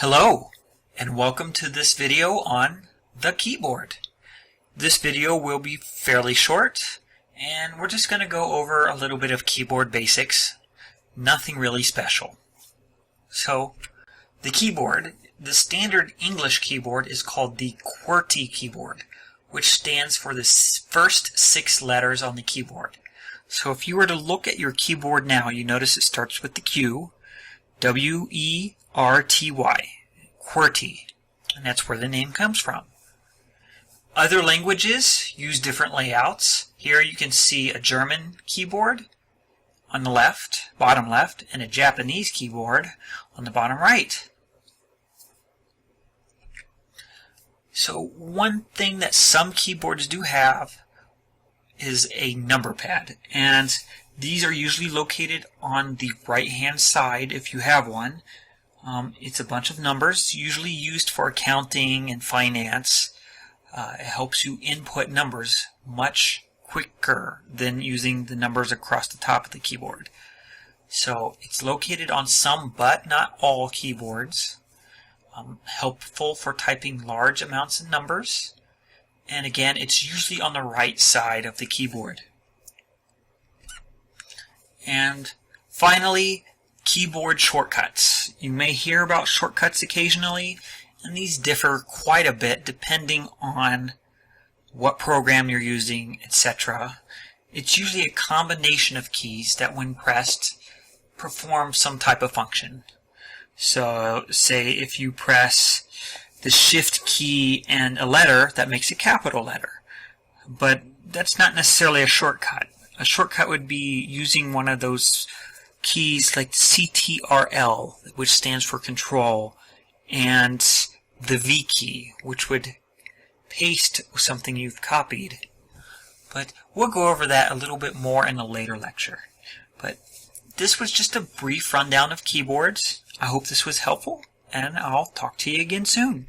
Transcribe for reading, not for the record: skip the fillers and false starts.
Hello, and welcome to this video on the keyboard. This video will be fairly short, and we're just going to go over a little bit of keyboard basics. Nothing really special. So, the keyboard, the standard English keyboard is called the QWERTY keyboard, which stands for the first 6 letters on the keyboard. So if you were to look at your keyboard now, you notice it starts with the Q, W-E-R-T-Y, QWERTY, and that's where the name comes from. Other languages use different layouts. Here you can see a German keyboard on the left, bottom left, and a Japanese keyboard on the bottom right. So one thing that some keyboards do have is a number pad, and these are usually located on the right hand side if you have one. It's a bunch of numbers, usually used for accounting and finance. It helps you input numbers much quicker than using the numbers across the top of the keyboard. So it's located on some but not all keyboards. Helpful for typing large amounts of numbers. And again, it's usually on the right side of the keyboard. And finally, keyboard shortcuts. You may hear about shortcuts occasionally, and these differ quite a bit depending on what program you're using, etc. It's usually a combination of keys that, when pressed, perform some type of function. So, say if you press the Shift key and a letter, that makes a capital letter. But that's not necessarily a shortcut. A shortcut would be using one of those keys like CTRL, which stands for control, and the V key, which would paste something you've copied. But we'll go over that a little bit more in a later lecture. But this was just a brief rundown of keyboards. I hope this was helpful, and I'll talk to you again soon.